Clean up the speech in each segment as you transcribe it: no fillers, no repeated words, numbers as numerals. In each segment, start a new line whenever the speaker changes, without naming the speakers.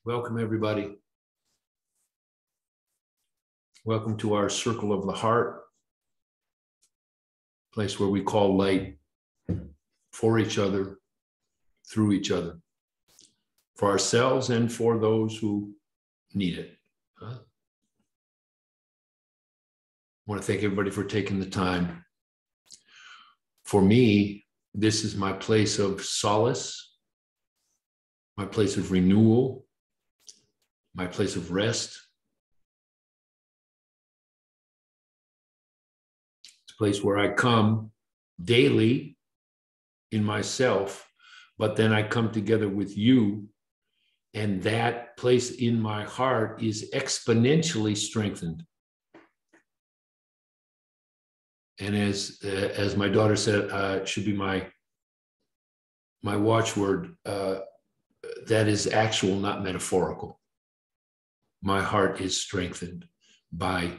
Welcome, everybody. Welcome to our Circle of the Heart, place where we call light for each other, through each other, for ourselves and for those who need it. I want to thank everybody for taking the time. For me, this is my place of solace, my place of renewal, my place of rest. It's a place where I come daily in myself, but then I come together with you, and that place in my heart is exponentially strengthened. And as my daughter said, should be my watchword, that is actual, not metaphorical. My heart is strengthened by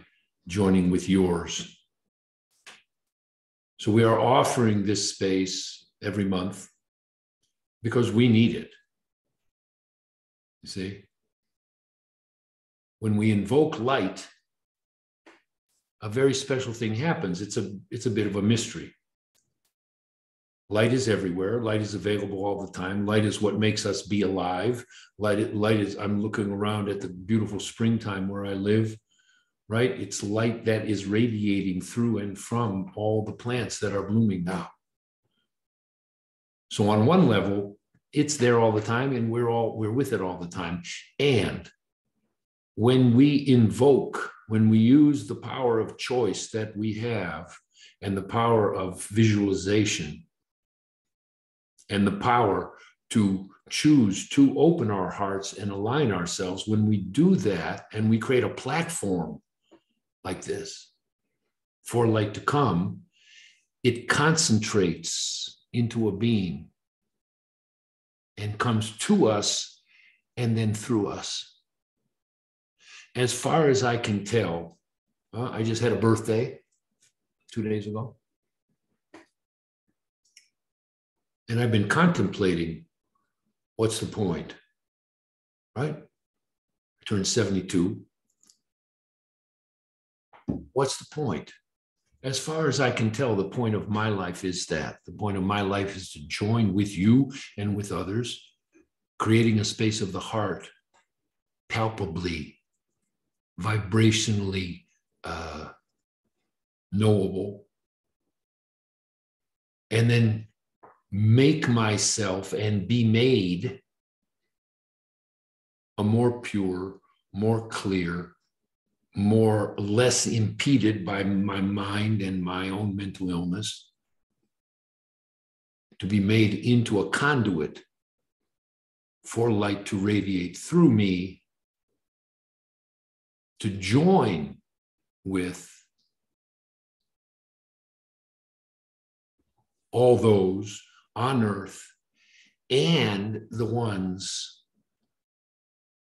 joining with yours. So we are offering this space every month because we need it. You see? When we invoke light, a very special thing happens. It's a bit of a mystery. Light is everywhere. Light is available all the time. Light is what makes us be alive. Light is, I'm looking around at the beautiful springtime where I live, right? It's light that is radiating through and from all the plants that are blooming now. So on one level, it's there all the time, and we're with it all the time. And when we invoke, when we use the power of choice that we have, and the power of visualization, and the power to choose to open our hearts and align ourselves, when we do that and we create a platform like this for light to come, it concentrates into a being and comes to us and then through us. As far as I can tell, I just had a birthday 2 days ago. And I've been contemplating, what's the point, right? I turned 72. What's the point? As far as I can tell, the point of my life is that. The point of my life is to join with you and with others, creating a space of the heart, palpably, vibrationally knowable, and then make myself and be made a more pure, more clear, less impeded by my mind and my own mental illness, to be made into a conduit for light to radiate through me, to join with all those on earth and the ones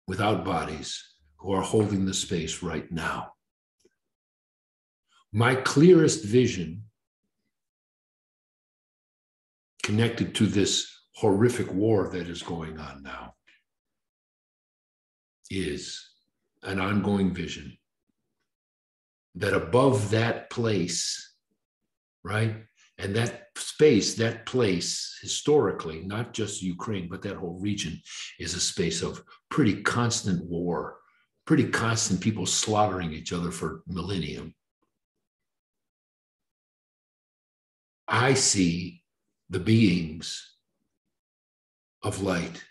without bodies who are holding the space right now. My clearest vision connected to this horrific war that is going on now is an ongoing vision that above that place, right? And that space, that place, historically, not just Ukraine, but that whole region, is a space of pretty constant war, pretty constant people slaughtering each other for millennium. I see the beings of light,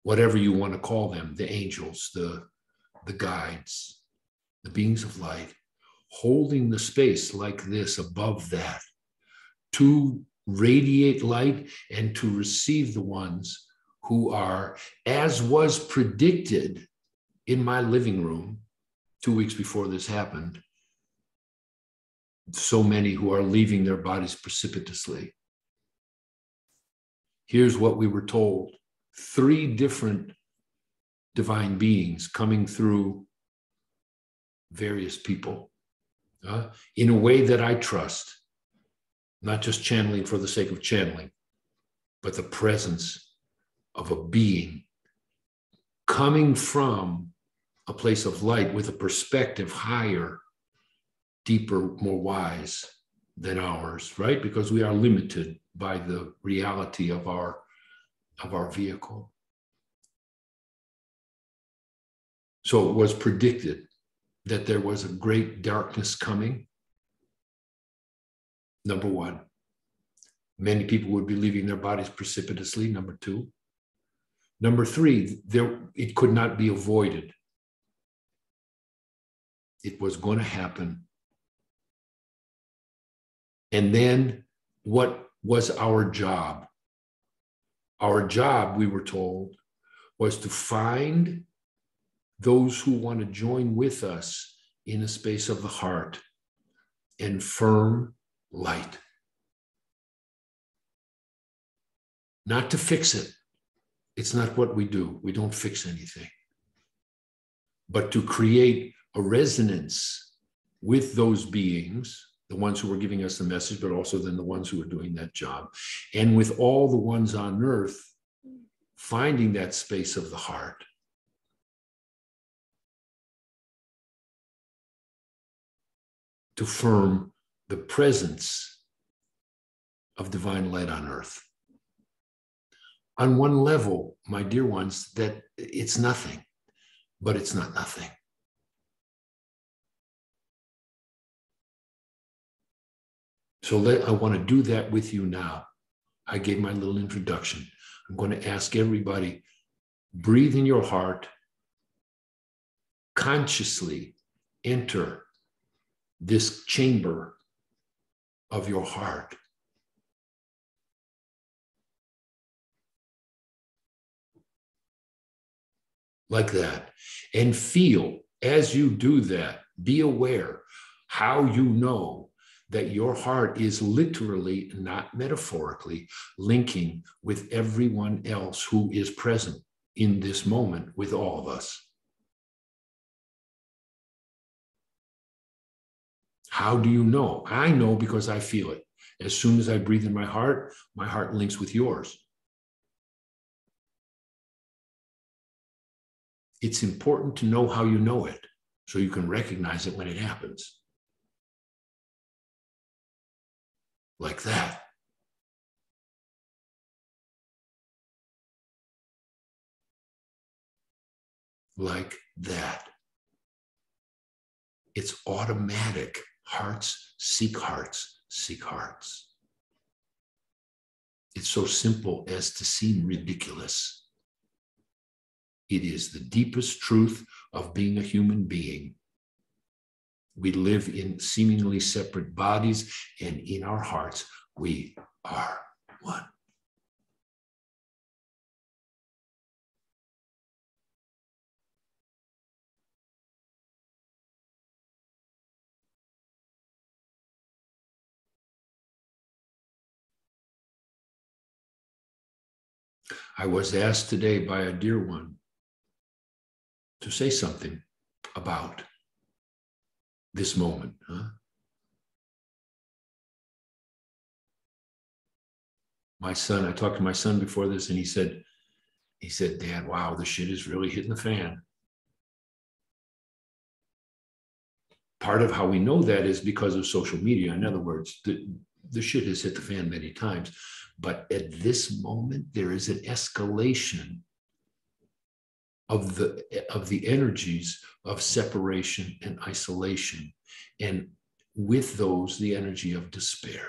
whatever you want to call them, the angels, the guides, the beings of light, holding the space like this above that, to radiate light and to receive the ones who are, as was predicted in my living room 2 weeks before this happened, so many who are leaving their bodies precipitously. Here's what we were told: 3 different divine beings coming through various people in a way that I trust. Not just channeling for the sake of channeling, but the presence of a being coming from a place of light with a perspective higher, deeper, more wise than ours, right? Because we are limited by the reality of our vehicle. So it was predicted that there was a great darkness coming. Number one, many people would be leaving their bodies precipitously. Number two. Number three, it could not be avoided. It was going to happen. And then what was our job? Our job, we were told, was to find those who want to join with us in a space of the heart and firm light. Not to fix it. It's not what we do. We don't fix anything. But to create a resonance with those beings, the ones who were giving us the message, but also then the ones who were doing that job. And with all the ones on earth, finding that space of the heart. To firm the presence of divine light on earth. On one level, my dear ones, that it's nothing, but it's not nothing. So I want to do that with you now. I gave my little introduction. I'm going to ask everybody, breathe in your heart, consciously enter this chamber of your heart. Like that. And feel, as you do that, be aware how you know that your heart is literally, not metaphorically, linking with everyone else who is present in this moment with all of us. How do you know? I know because I feel it. As soon as I breathe in my heart links with yours. It's important to know how you know it so you can recognize it when it happens. Like that. Like that. It's automatic. Hearts seek hearts, seek hearts. It's so simple as to seem ridiculous. It is the deepest truth of being a human being. We live in seemingly separate bodies, and in our hearts, we are one. I was asked today by a dear one to say something about this moment. My son, I talked to my son before this, and he said, Dad, wow, the shit is really hitting the fan. Part of how we know that is because of social media. In other words, the shit has hit the fan many times. But at this moment, there is an escalation of the energies of separation and isolation. And with those, the energy of despair.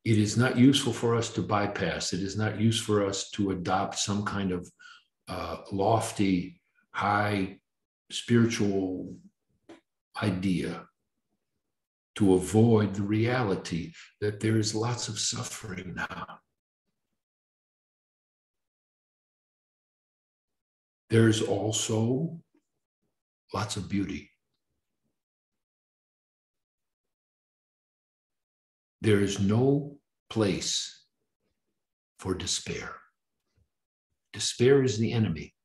It is not useful for us to bypass. It is not useful for us to adopt some kind of lofty, high spiritual idea to avoid the reality that there is lots of suffering now. There is also lots of beauty. There is no place for despair. Despair is the enemy,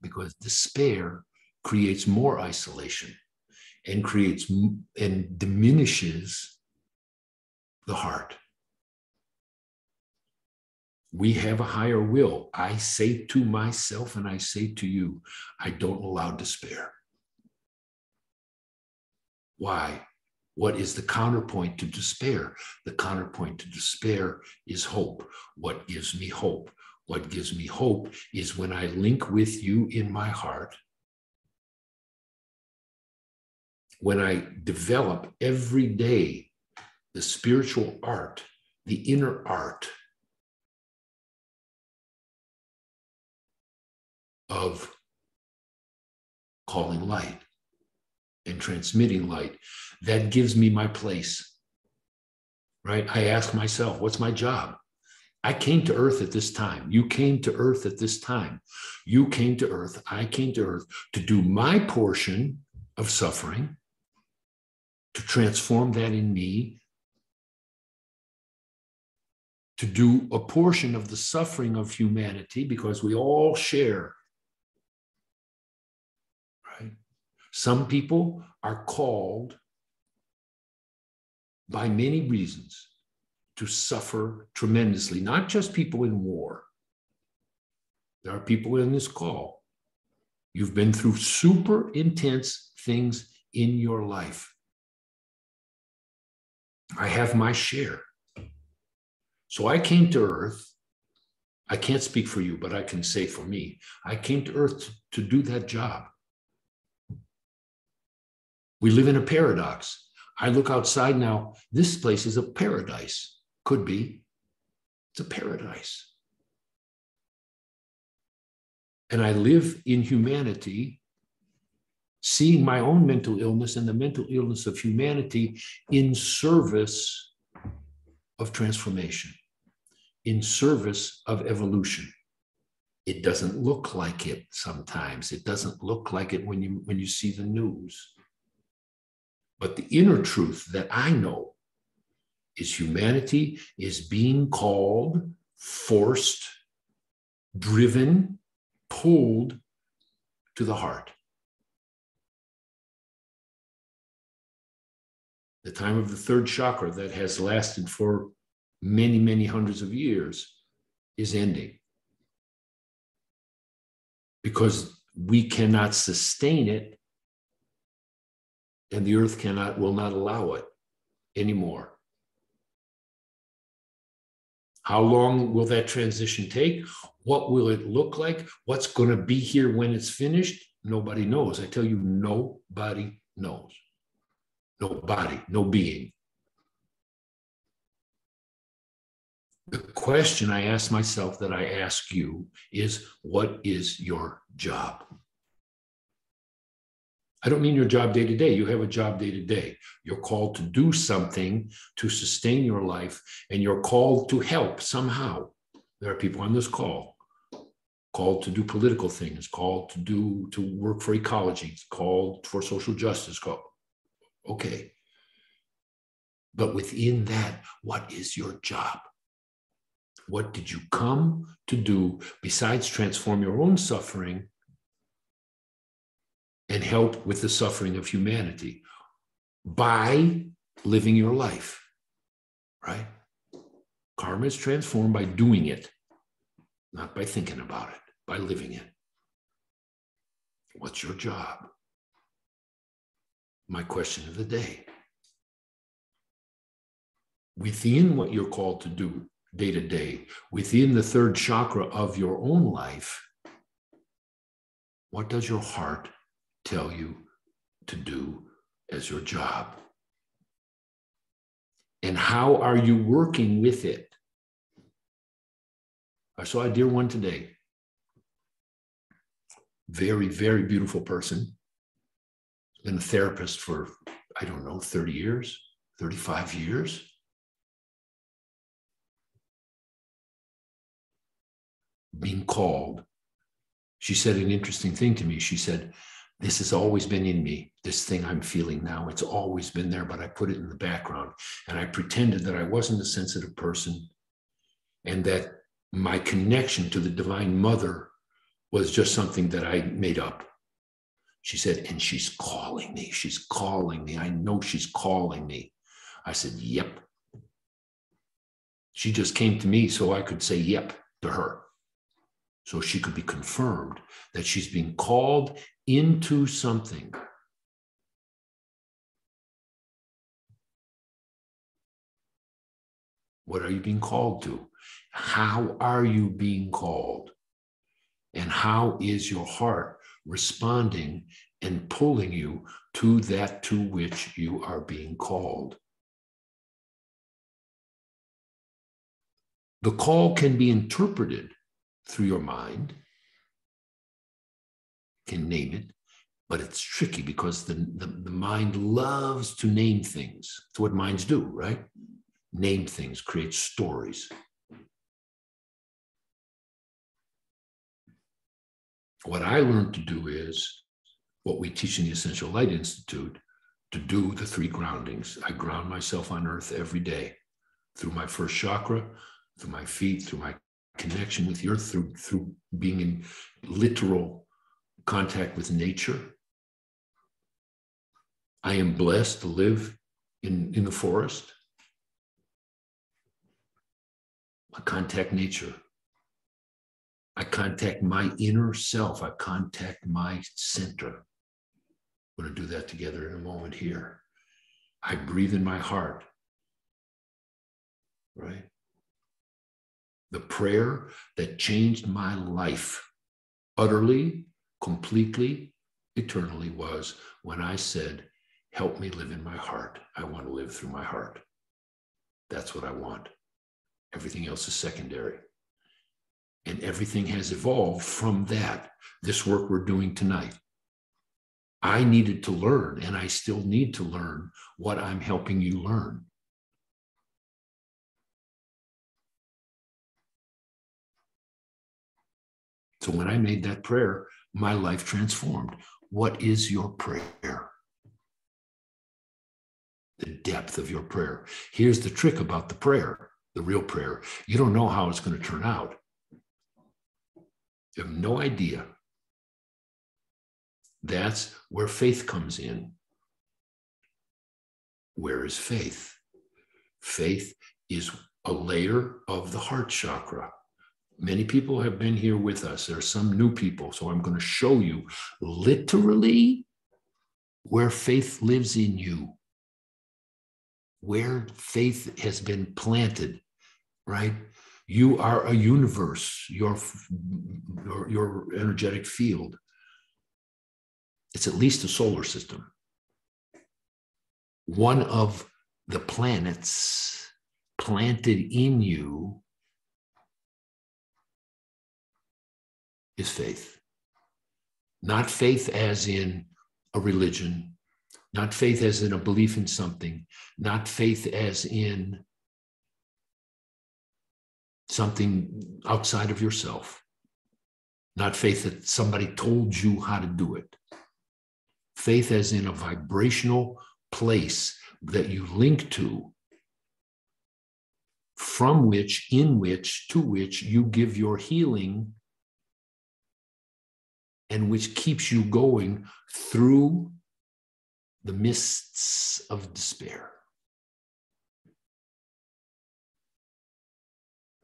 because despair creates more isolation and creates and diminishes the heart. We have a higher will. I say to myself and I say to you, I don't allow despair. Why? What is the counterpoint to despair? The counterpoint to despair is hope. What gives me hope? What gives me hope is when I link with you in my heart, when I develop every day the spiritual art, the inner art of calling light and transmitting light, that gives me my place, right? I ask myself, what's my job? I came to earth at this time. You came to earth at this time. You came to earth. I came to earth to do my portion of suffering, to transform that in me, to do a portion of the suffering of humanity, because we all share, right? Some people are called by many reasons to suffer tremendously, not just people in war. There are people in this call. You've been through super intense things in your life. I have my share. So I came to earth. I can't speak for you, but I can say for me, I came to earth to do that job. We live in a paradox. I look outside now, this place is a paradise. Could be. It's a paradise. And I live in humanity, seeing my own mental illness and the mental illness of humanity in service of transformation, in service of evolution. It doesn't look like it sometimes. It doesn't look like it when you see the news. But the inner truth that I know is humanity is being called, forced, driven, pulled to the heart. The time of the third chakra that has lasted for many, many hundreds of years is ending, because we cannot sustain it, and the earth will not allow it anymore. How long will that transition take? What will it look like? What's going to be here when it's finished? Nobody knows. I tell you, nobody knows. Nobody, no being. The question I ask myself that I ask you is, what is your job? I don't mean your job day to day. You have a job day to day. You're called to do something to sustain your life, and you're called to help somehow. There are people on this call called to do political things, called to work for ecology, called for social justice. Okay. But within that, what is your job? What did you come to do besides transform your own suffering and help with the suffering of humanity by living your life, right? Karma is transformed by doing it, not by thinking about it, by living it. What's your job? My question of the day. Within what you're called to do day to day, within the third chakra of your own life, what does your heart tell you to do as your job? And how are you working with it? I saw a dear one today. Very, very beautiful person. Been a therapist for, 30 years, 35 years. Being called. She said an interesting thing to me. She said, this has always been in me, this thing I'm feeling now. It's always been there, but I put it in the background. And I pretended that I wasn't a sensitive person, and that my connection to the Divine Mother was just something that I made up. She said, and she's calling me. She's calling me. I know she's calling me. I said, yep. She just came to me so I could say yep to her. So she could be confirmed that she's being called into something. What are you being called to? How are you being called? And how is your heart responding and pulling you to that to which you are being called? The call can be interpreted through your mind, can name it, but it's tricky because the mind loves to name things. It's what minds do, right? Name things, create stories. What I learned to do is what we teach in the Essential Light Institute, to do the 3 groundings. I ground myself on earth every day through my first chakra, through my feet, through my connection with the earth, through being in literal contact with nature. I am blessed to live in the forest. I contact nature. I contact my inner self. I contact my center. We're going to do that together in a moment here. I breathe in my heart, right? The prayer that changed my life utterly, completely, eternally was when I said, help me live in my heart. I want to live through my heart. That's what I want. Everything else is secondary. And everything has evolved from that. This work we're doing tonight. I needed to learn, and I still need to learn what I'm helping you learn. So when I made that prayer, my life transformed. What is your prayer? The depth of your prayer. Here's the trick about the prayer, the real prayer. You don't know how it's going to turn out. You have no idea. That's where faith comes in. Where is faith? Faith is a layer of the heart chakra. Many people have been here with us. There are some new people, so I'm going to show you literally where faith lives in you, where faith has been planted, right? You are a universe, your energetic field. It's at least a solar system. One of the planets planted in you is faith. Not faith as in a religion, not faith as in a belief in something, not faith as in something outside of yourself, not faith that somebody told you how to do it. Faith as in a vibrational place that you link to, from which, in which, to which you give your healing, and which keeps you going through the mists of despair,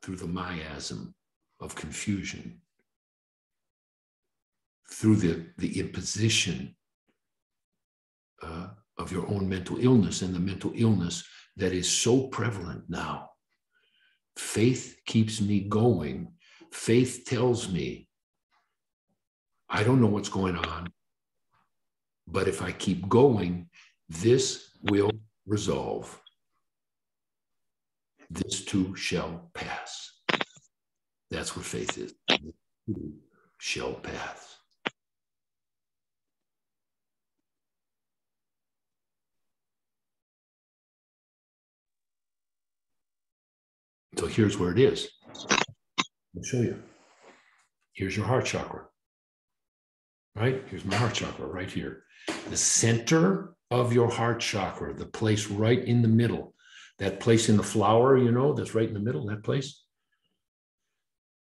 through the miasm of confusion, through the imposition of your own mental illness, and the mental illness that is so prevalent now. Faith keeps me going. Faith tells me, I don't know what's going on, but if I keep going, this will resolve. This too shall pass. That's what faith is. This too shall pass. So here's where it is. I'll show you. Here's your heart chakra. Right? Here's my heart chakra right here. The center of your heart chakra, the place right in the middle, that place in the flower, you know, that's right in the middle, that place.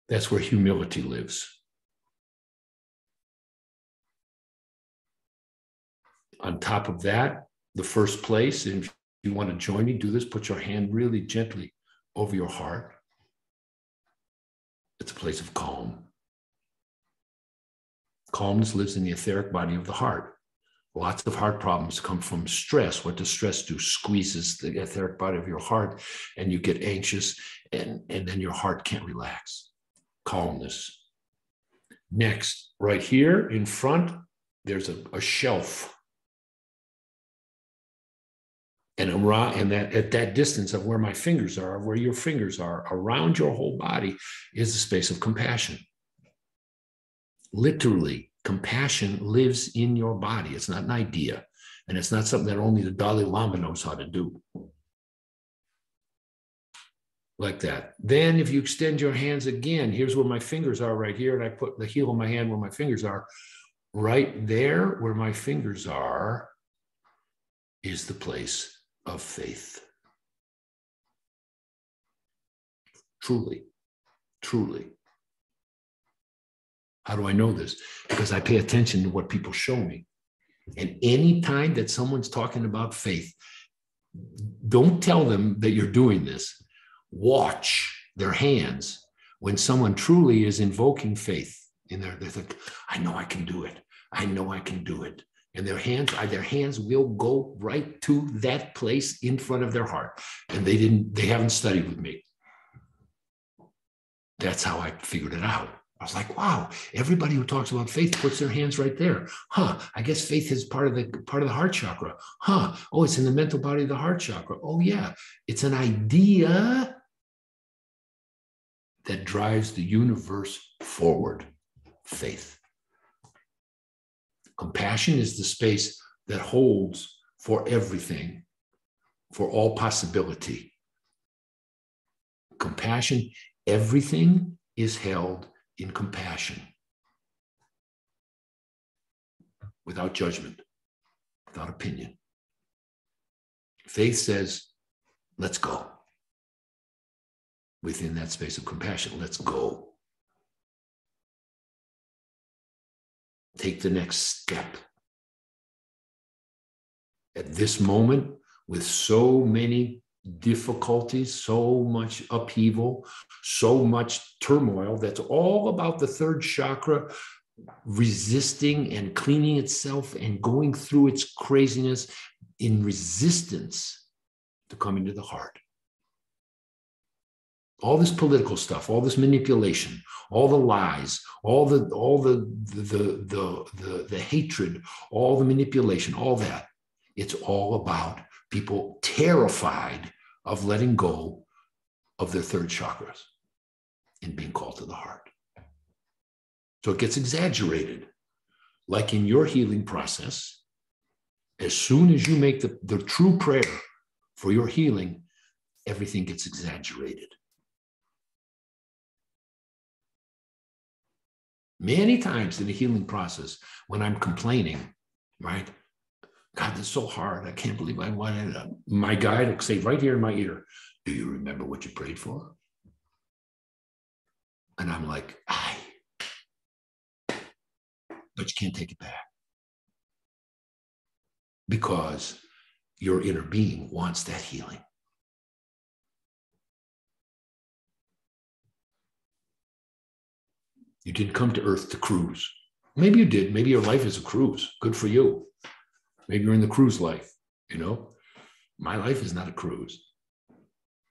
That's where humility lives. On top of that, the first place, and if you want to join me, do this, put your hand really gently over your heart. It's a place of calm. Calmness lives in the etheric body of the heart. Lots of heart problems come from stress. What does stress do? Squeezes the etheric body of your heart, and you get anxious, and then your heart can't relax. Calmness. Next, right here in front, there's a shelf. And around, at that distance of where my fingers are, where your fingers are, around your whole body is the space of compassion. Literally, compassion lives in your body. It's not an idea. And it's not something that only the Dalai Lama knows how to do. Like that. Then if you extend your hands again, here's where my fingers are right here. And I put the heel of my hand where my fingers are. Right there where my fingers are is the place of faith. Truly, truly. How do I know this? Because I pay attention to what people show me. And any time that someone's talking about faith, don't tell them that you're doing this. Watch their hands when someone truly is invoking faith. And they think, I know I can do it. I know I can do it. And their hands will go right to that place in front of their heart. And they haven't studied with me. That's how I figured it out. I was like, wow, everybody who talks about faith puts their hands right there. Huh, I guess faith is part of the heart chakra. Huh, oh, it's in the mental body of the heart chakra. Oh yeah, it's an idea that drives the universe forward. Faith. Compassion is the space that holds for everything, for all possibility. Compassion, everything is held in compassion, without judgment, without opinion. Faith says, let's go. Within that space of compassion, let's go. Take the next step. At this moment, with so many difficulties, so much upheaval, so much turmoil, that's all about the third chakra resisting and cleaning itself and going through its craziness in resistance to coming to the heart. All this political stuff, all this manipulation, all the lies, all the hatred, all the manipulation, all that, it's all about people terrified of letting go of their third chakras and being called to the heart. So it gets exaggerated. Like in your healing process, as soon as you make the true prayer for your healing, everything gets exaggerated. Many times in the healing process, when I'm complaining, right? God, that's so hard. I can't believe I wanted it. My guide will say right here in my ear, do you remember what you prayed for? And I'm like, but you can't take it back. Because your inner being wants that healing. You didn't come to earth to cruise. Maybe you did. Maybe your life is a cruise. Good for you. Maybe you're in the cruise life, you know? My life is not a cruise.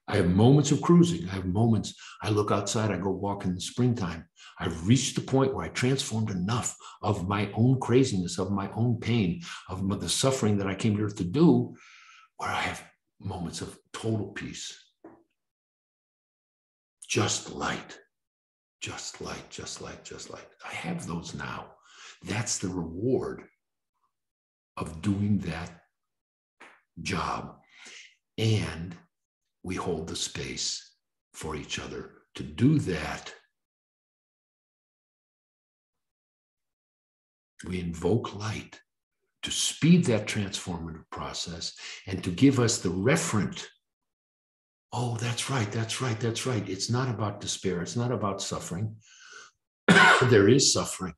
I have moments of cruising. I have moments, I look outside, I go walk in the springtime. I've reached the point where I transformed enough of my own craziness, of my own pain, of the suffering that I came to earth to do, where I have moments of total peace. Just light, just light, just light, just light. I have those now. That's the reward of doing that job. And we hold the space for each other to do that. We invoke light to speed that transformative process and to give us the referent. Oh, that's right, that's right, that's right. It's not about despair. It's not about suffering. There is suffering.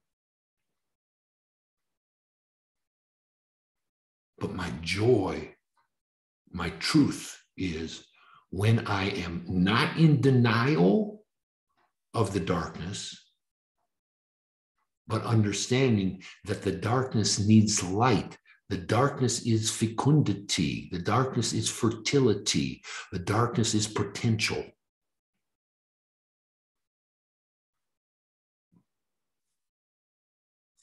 But my joy, my truth is when I am not in denial of the darkness, but understanding that the darkness needs light. The darkness is fecundity. The darkness is fertility. The darkness is potential.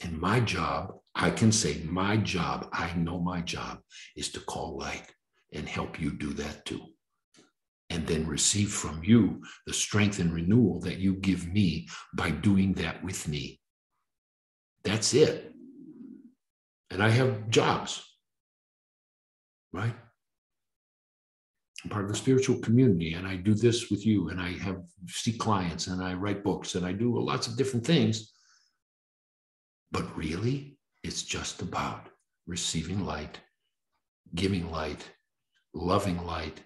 And my job, I can say my job, I know my job is to call light and help you do that too. And then receive from you the strength and renewal that you give me by doing that with me. That's it. And I have jobs, right? I'm part of the spiritual community, and I do this with you, and I see clients, and I write books, and I do lots of different things. But really, it's just about receiving light, giving light, loving light,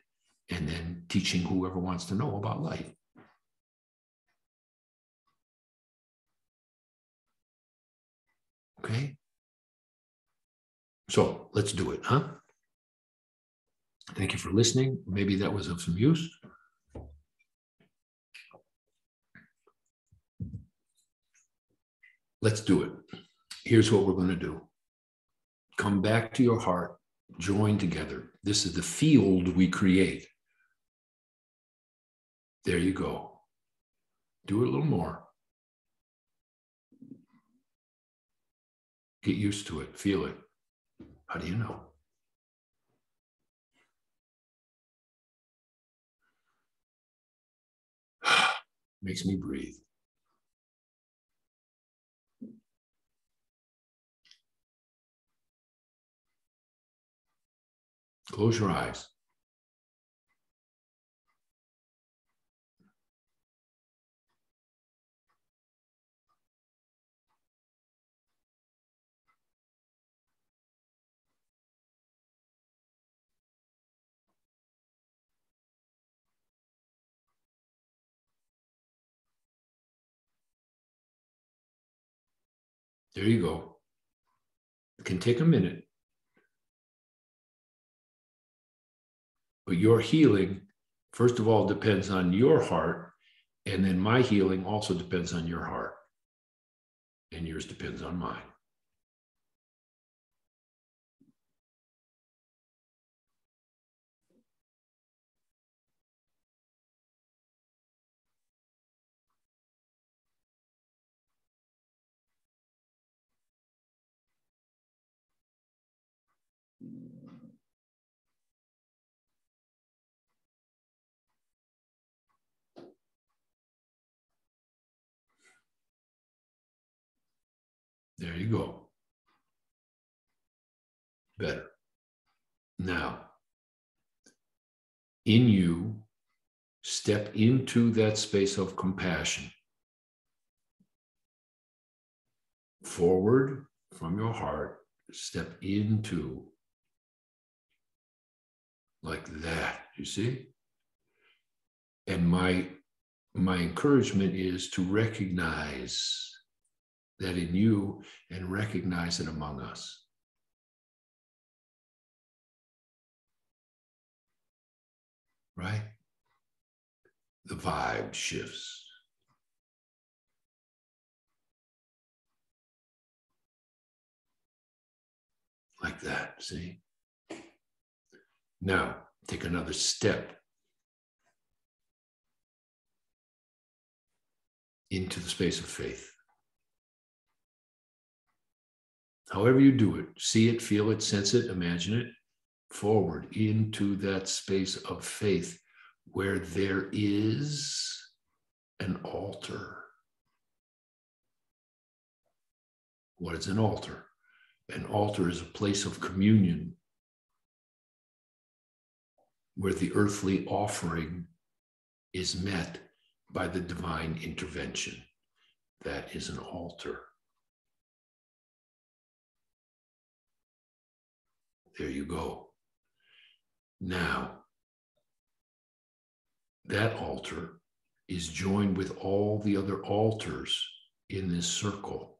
and then teaching whoever wants to know about light. Okay? So let's do it, huh? Thank you for listening. Maybe that was of some use. Let's do it. Here's what we're going to do. Come back to your heart, join together. This is the field we create. There you go. Do it a little more. Get used to it. Feel it. How do you know? Makes me breathe. Close your eyes. There you go. It can take a minute. But your healing, first of all, depends on your heart. And then my healing also depends on your heart. And yours depends on mine. There you go. Better. Now, in you, step into that space of compassion. Forward from your heart, step into like that, you see? And my encouragement is to recognize that in you and recognize it among us. Right? The vibe shifts. Like that, see? Now, take another step into the space of faith. However you do it, see it, feel it, sense it, imagine it, forward into that space of faith where there is an altar. What is an altar? An altar is a place of communion where the earthly offering is met by the divine intervention. That is an altar. There you go. Now, that altar is joined with all the other altars in this circle.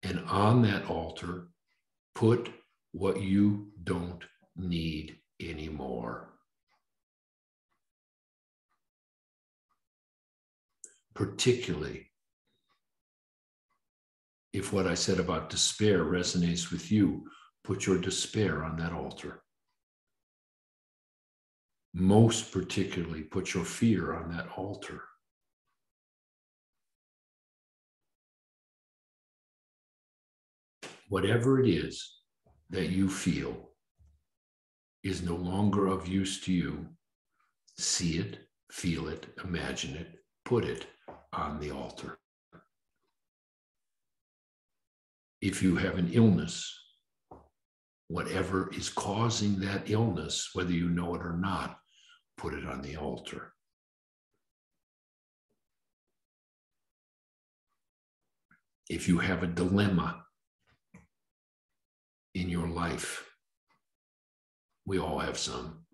And on that altar, put what you don't need anymore. Particularly if what I said about despair resonates with you, put your despair on that altar. Most particularly, put your fear on that altar. Whatever it is that you feel is no longer of use to you, see it, feel it, imagine it, put it on the altar. If you have an illness, whatever is causing that illness, whether you know it or not, put it on the altar. If you have a dilemma in your life, we all have some,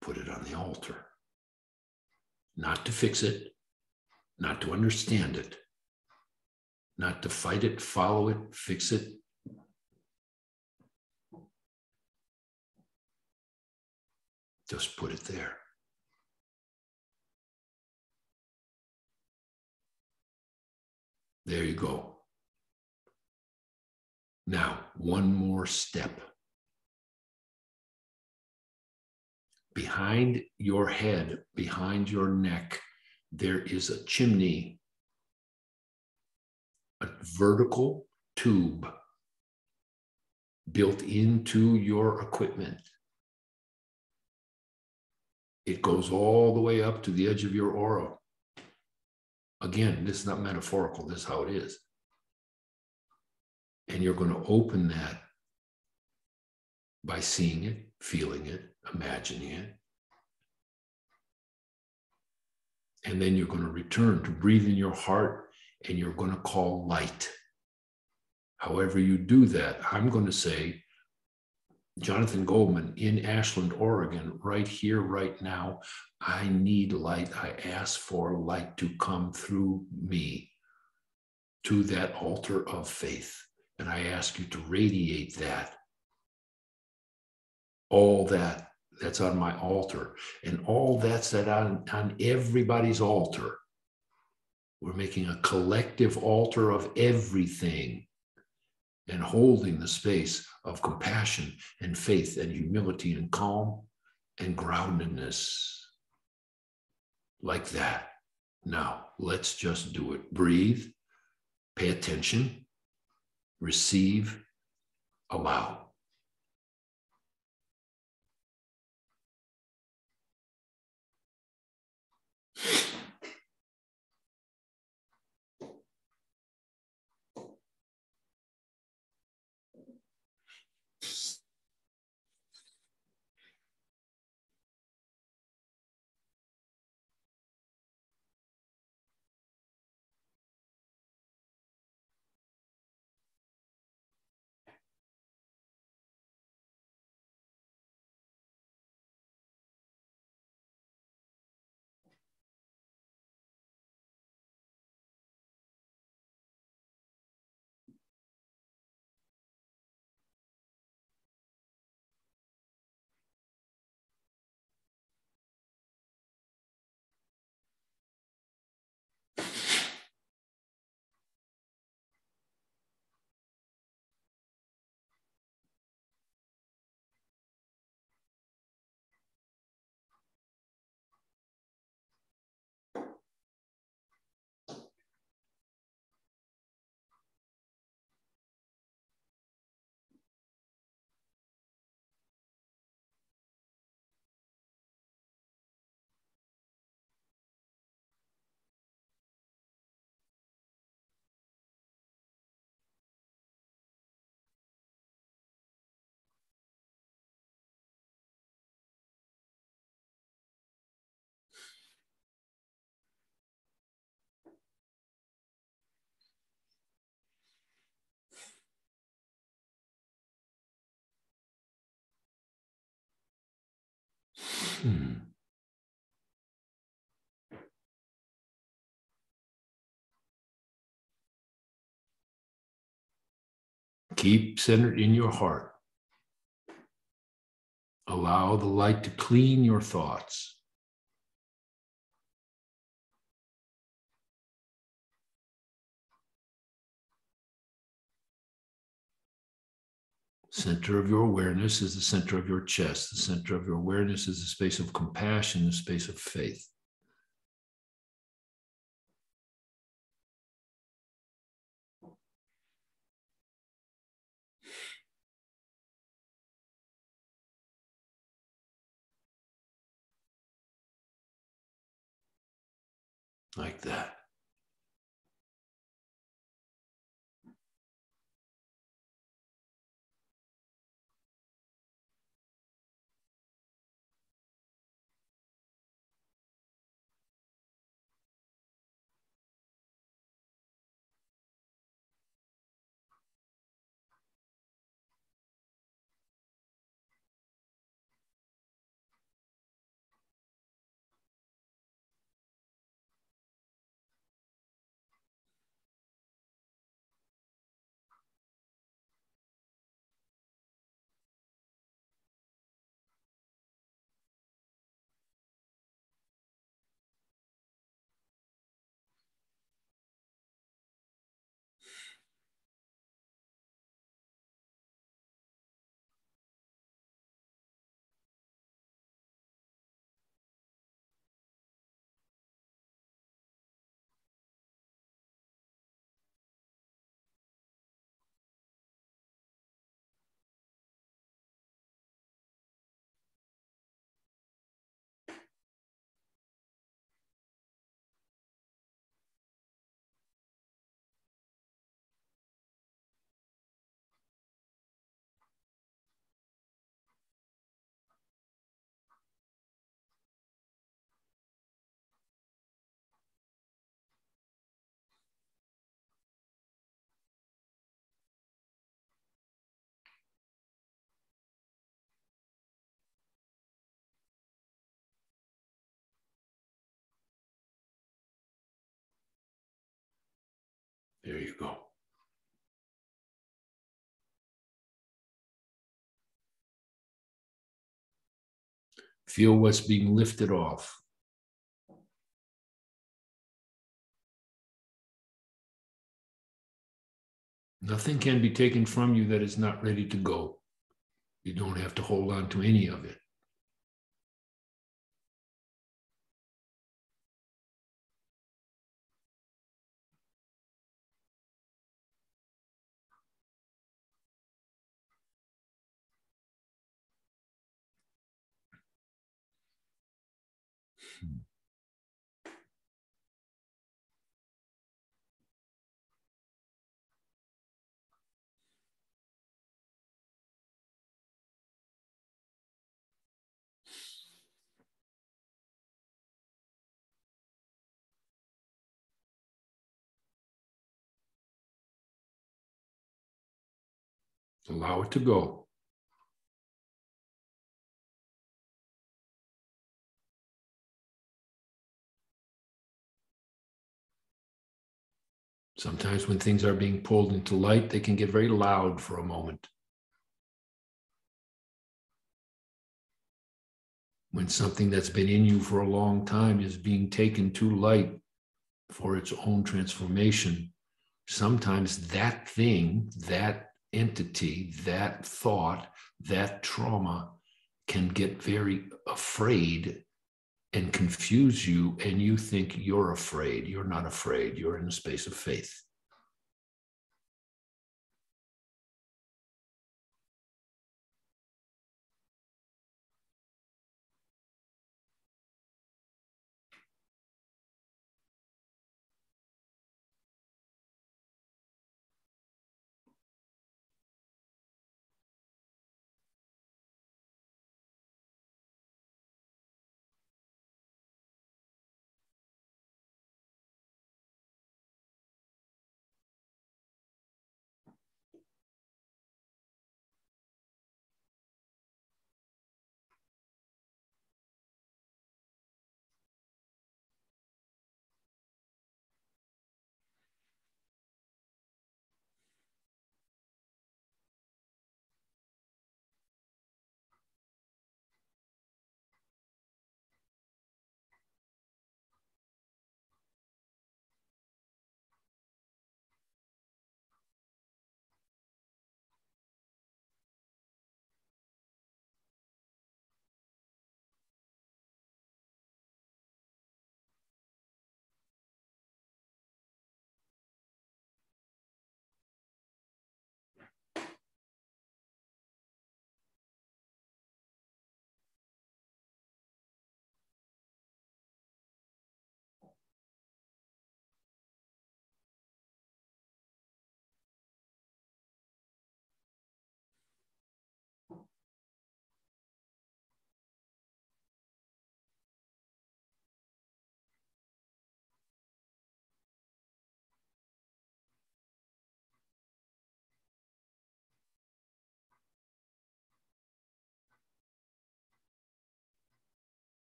put it on the altar. Not to fix it, not to understand it, not to fight it, follow it, fix it. Just put it there. There you go. Now, one more step. Behind your head, behind your neck, there is a chimney, a vertical tube built into your equipment. It goes all the way up to the edge of your aura. Again, this is not metaphorical, this is how it is. And you're going to open that by seeing it, feeling it, imagining it. And then you're going to return to breathe in your heart, and you're going to call light. However you do that, I'm going to say, Jonathan Goldman in Ashland, Oregon, right here, right now, I need light. I ask for light to come through me to that altar of faith. And I ask you to radiate that. All that's on my altar, and all that's on everybody's altar. We're making a collective altar of everything and holding the space of compassion and faith and humility and calm and groundedness. Like that. Now, let's just do it. Breathe, pay attention, receive, allow. Keep centered in your heart. Allow the light to clean your thoughts. Center of your awareness is the center of your chest. The center of your awareness is the space of compassion, the space of faith. Like that. There you go. Feel what's being lifted off. Nothing can be taken from you that is not ready to go. You don't have to hold on to any of it. Allow it to go. Sometimes when things are being pulled into light, they can get very loud for a moment. When something that's been in you for a long time is being taken to light for its own transformation, sometimes that thing, that entity, that thought, that trauma can get very afraid and confuse you, and you think you're afraid. You're not afraid. You're in a space of faith.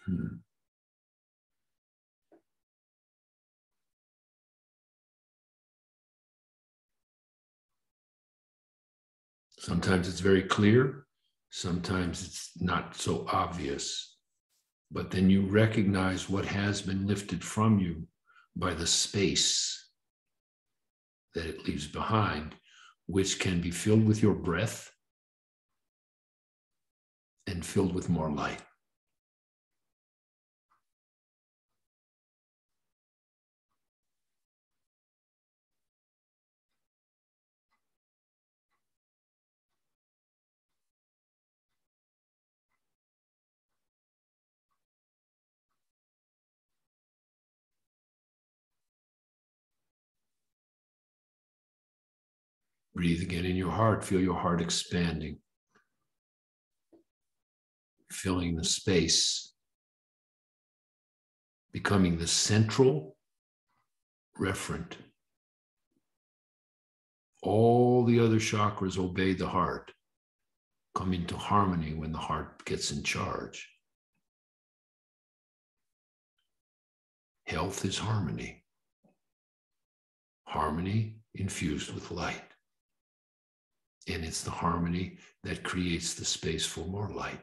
Hmm. Sometimes it's very clear. Sometimes it's not so obvious. But then you recognize what has been lifted from you by the space that it leaves behind, which can be filled with your breath and filled with more light. Breathe again in your heart. Feel your heart expanding, filling the space, becoming the central referent. All the other chakras obey the heart, come into harmony when the heart gets in charge. Health is harmony. Harmony infused with light. And it's the harmony that creates the space for more light.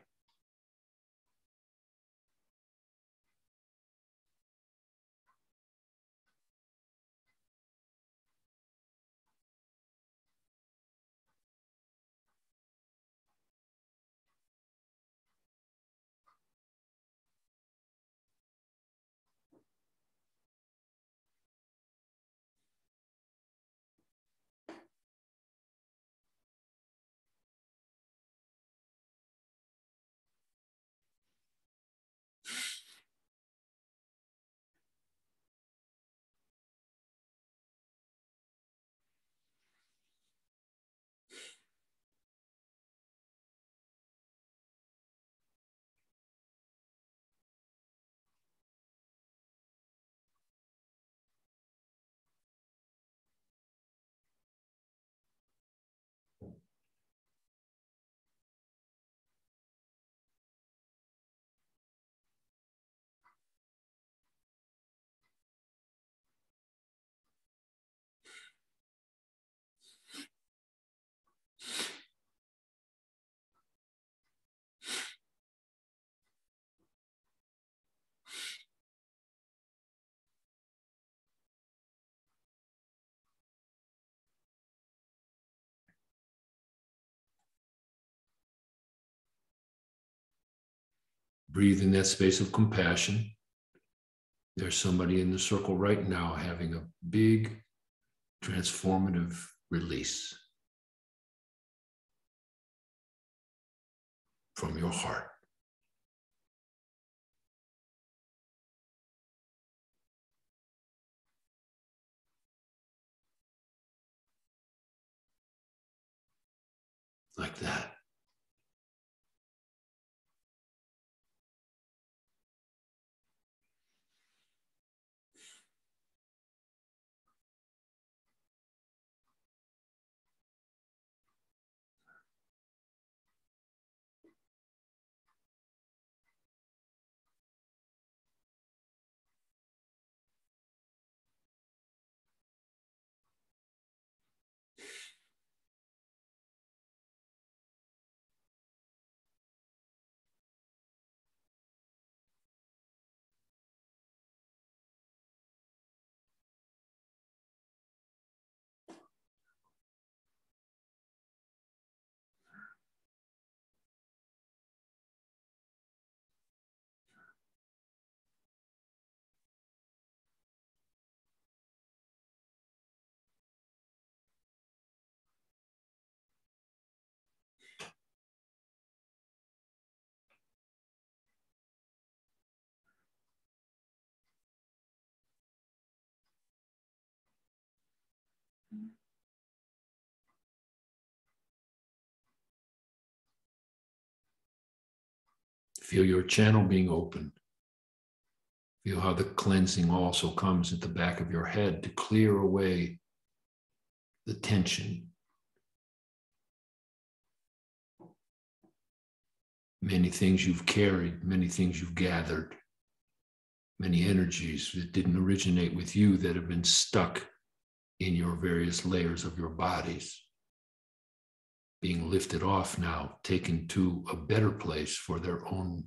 Breathe in that space of compassion. There's somebody in the circle right now having a big transformative release from your heart. Like that. Feel your channel being open. Feel how the cleansing also comes at the back of your head to clear away the tension. many things you've carried, many things you've gathered, many energies that didn't originate with you that have been stuck in your various layers of your bodies, being lifted off now, taken to a better place for their own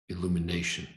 illumination.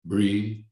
Breathe.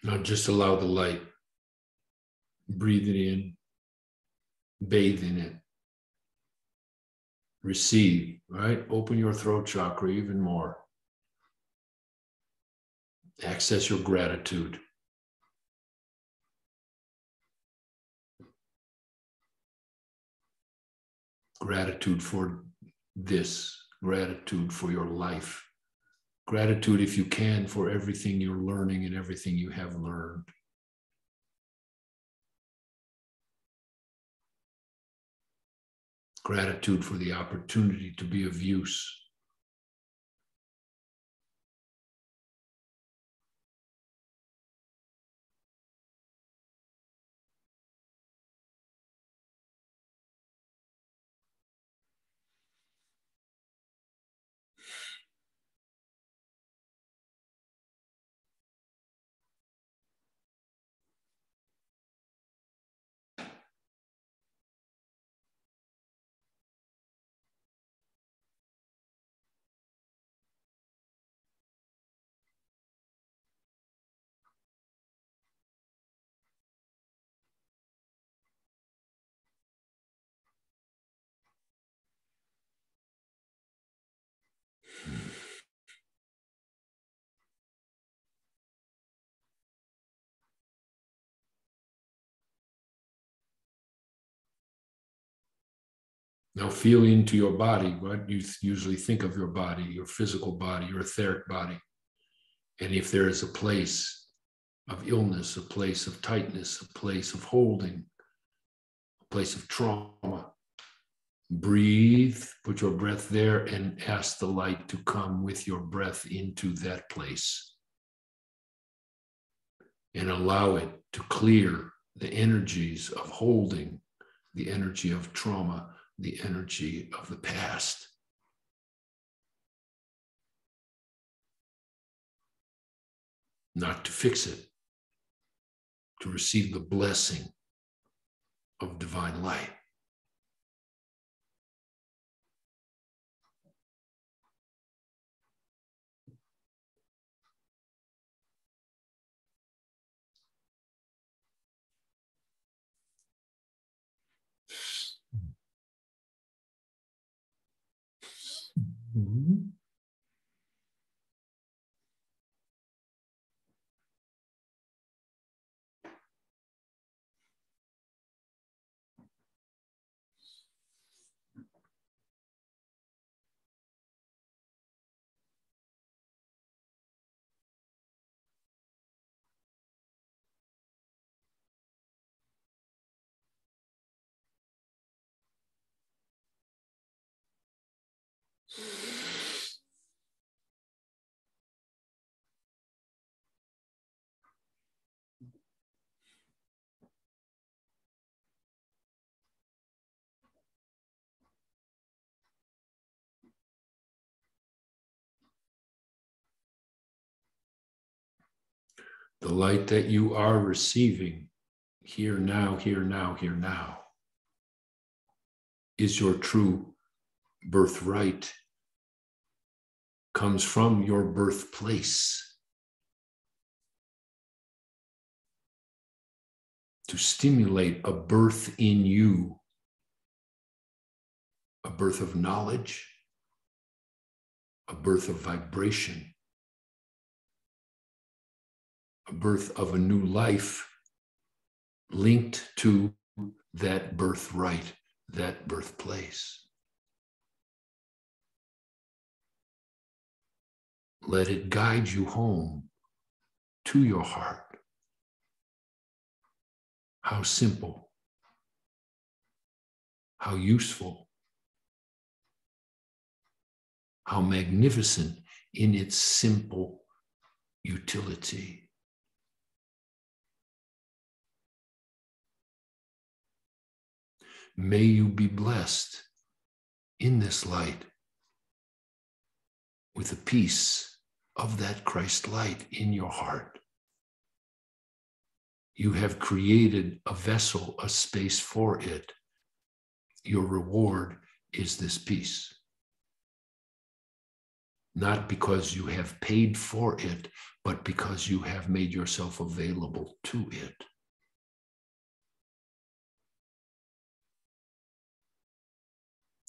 Now just allow the light. Breathe it in, bathe in it, receive, right? Open your throat chakra even more. Access your gratitude. Gratitude for this, gratitude for your life. Gratitude, if you can, for everything you're learning and everything you have learned. Gratitude for the opportunity to be of use. Now feel into your body, what you usually think of your body, your physical body, your etheric body. And if there is a place of illness, a place of tightness, a place of holding, a place of trauma, breathe, put your breath there, and ask the light to come with your breath into that place. And allow it to clear the energies of holding, the energy of trauma, the energy of the past. Not to fix it, to receive the blessing of divine light. Mm-hmm. The light that you are receiving here now, here now, here now is your true birthright, comes from your birthplace. To stimulate a birth in you, a birth of knowledge, a birth of vibration, a birth of a new life linked to that birthright, that birthplace. Let it guide you home to your heart. How simple, how useful, how magnificent in its simple utility. May you be blessed in this light with a piece of that Christ light in your heart. You have created a vessel, a space for it. Your reward is this peace. Not because you have paid for it, but because you have made yourself available to it.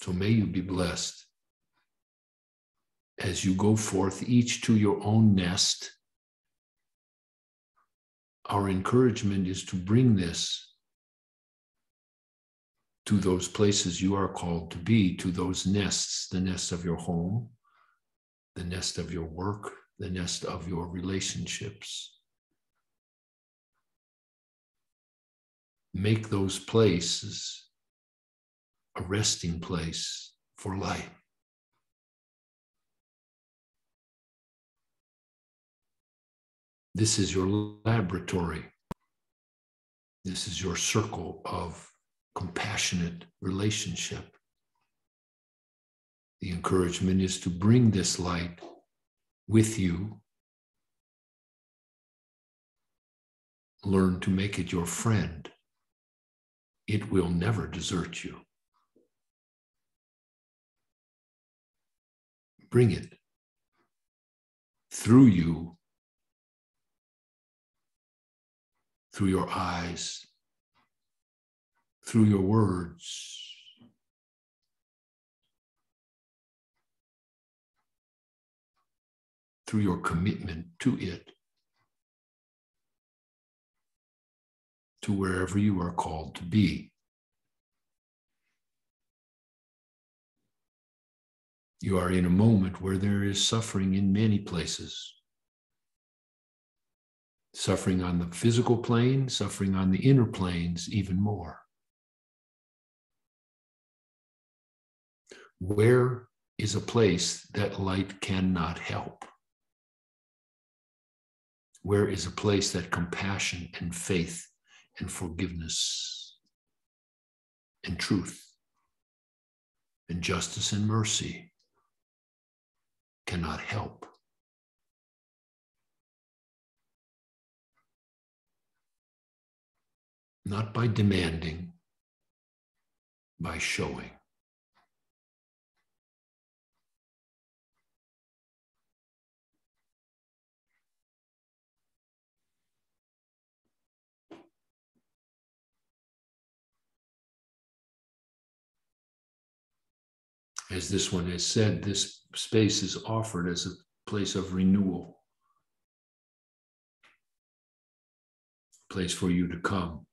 So may you be blessed as you go forth, each to your own nest. Our encouragement is to bring this to those places you are called to be, to those nests, the nest of your home, the nest of your work, the nest of your relationships. Make those places a resting place for light. This is your laboratory. This is your circle of compassionate relationship. The encouragement is to bring this light with you. Learn to make it your friend. It will never desert you. Bring it through you, through your eyes, through your words, through your commitment to it, to wherever you are called to be. You are in a moment where there is suffering in many places. Suffering on the physical plane, suffering on the inner planes, even more. Where is a place that light cannot help? Where is a place that compassion and faith and forgiveness and truth and justice and mercy cannot help? Not by demanding, by showing. As this one has said, this space is offered as a place of renewal, a place for you to come,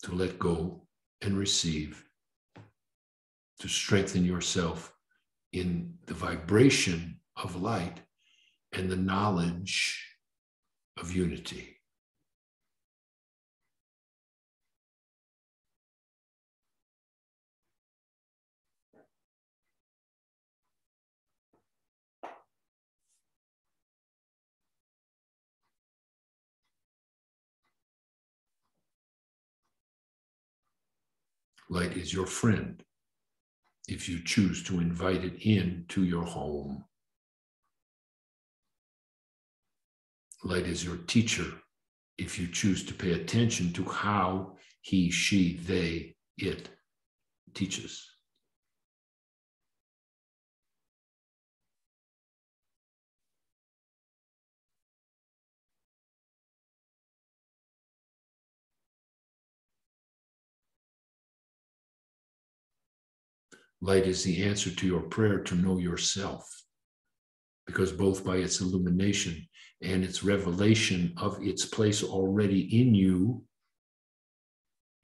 to let go and receive, to strengthen yourself in the vibration of light and the knowledge of unity. Light is your friend if you choose to invite it into your home. Light is your teacher if you choose to pay attention to how he, she, they, it teaches. Light is the answer to your prayer to know yourself, because both by its illumination and its revelation of its place already in you,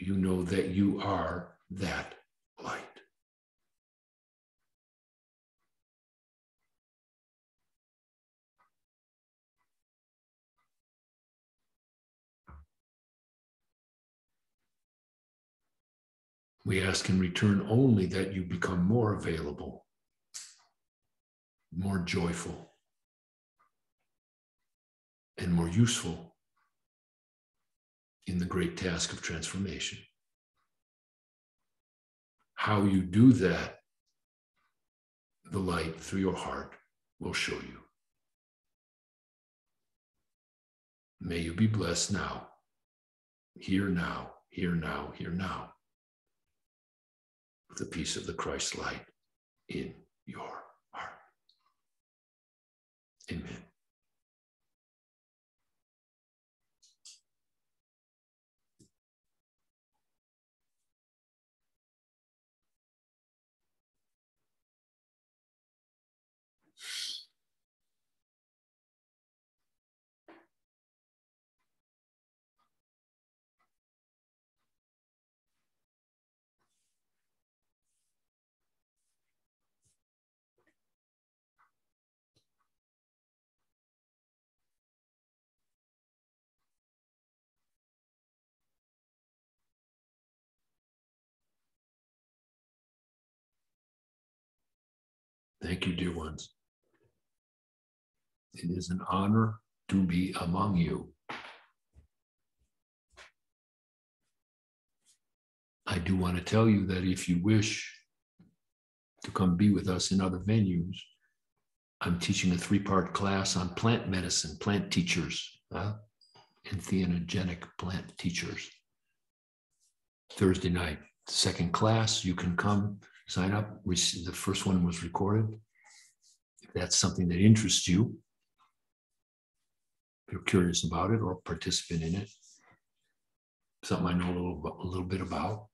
you know that you are that light. We ask in return only that you become more available, more joyful, and more useful in the great task of transformation. How you do that, the light through your heart will show you. May you be blessed now, here now, here now, here now, with the peace of the Christ light in your heart. Amen. Thank you, dear ones. It is an honor to be among you. I do want to tell you that if you wish to come be with us in other venues, I'm teaching a 3-part class on plant medicine, plant teachers, entheogenic plant teachers. Thursday night, second class, you can come, sign up. The first one was recorded. If that's something that interests you, if you're curious about it or participant in it, something I know a little bit about.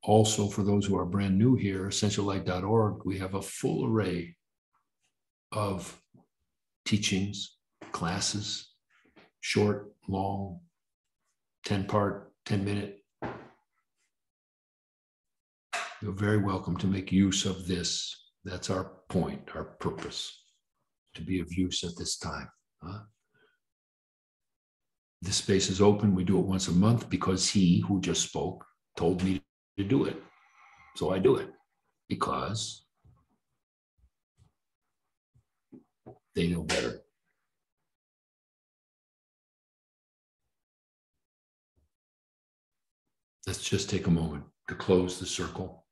Also, for those who are brand new here, essentiallight.org, we have a full array of teachings, classes, short, long, 10-part, 10-minute, You're very welcome to make use of this. That's our point, our purpose, to be of use at this time. This space is open. We do it once a month because he who just spoke told me to do it. So I do it because they know better. Let's just take a moment to close the circle.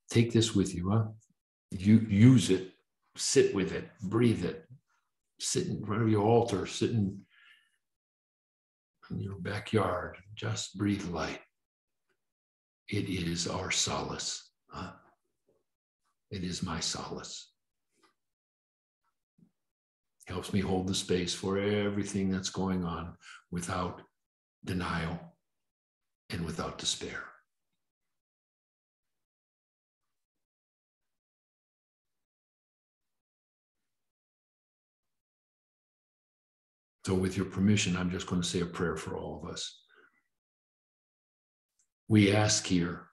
Take this with you, huh? You use it, sit with it, breathe it, sit in front of your altar, sit in your backyard, just breathe light. It is our solace. Huh? It is my solace. Helps me hold the space for everything that's going on without denial and without despair. So with your permission, I'm just going to say a prayer for all of us. We ask here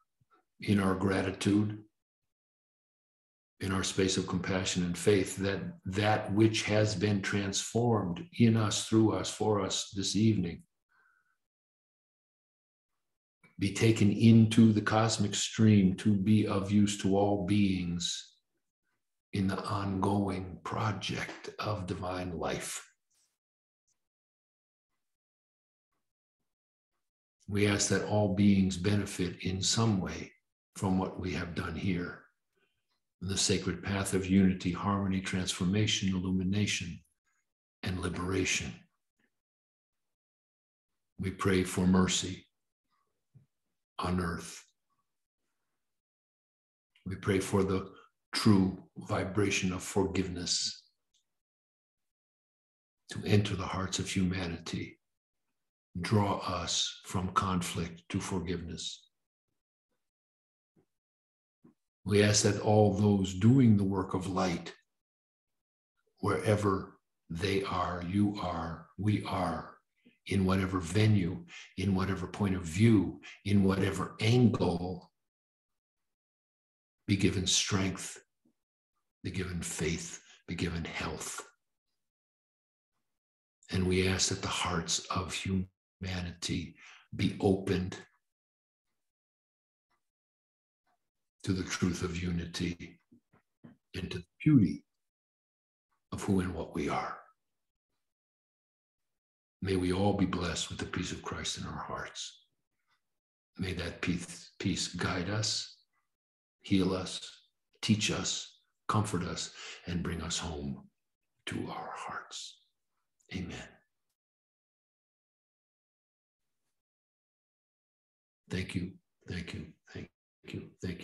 in our gratitude, in our space of compassion and faith, that that which has been transformed in us, through us, for us this evening, be taken into the cosmic stream to be of use to all beings in the ongoing project of divine life. We ask that all beings benefit in some way from what we have done here. The sacred path of unity, harmony, transformation, illumination, and liberation. We pray for mercy on earth. We pray for the true vibration of forgiveness to enter the hearts of humanity, draw us from conflict to forgiveness. We ask that all those doing the work of light, wherever they are, you are, we are, in whatever venue, in whatever point of view, in whatever angle, be given strength, be given faith, be given health. And we ask that the hearts of humanity be opened to the truth of unity and to the beauty of who and what we are. May we all be blessed with the peace of Christ in our hearts. May that peace guide us, heal us, teach us, comfort us, and bring us home to our hearts. Amen. Thank you, thank you, thank you, thank you.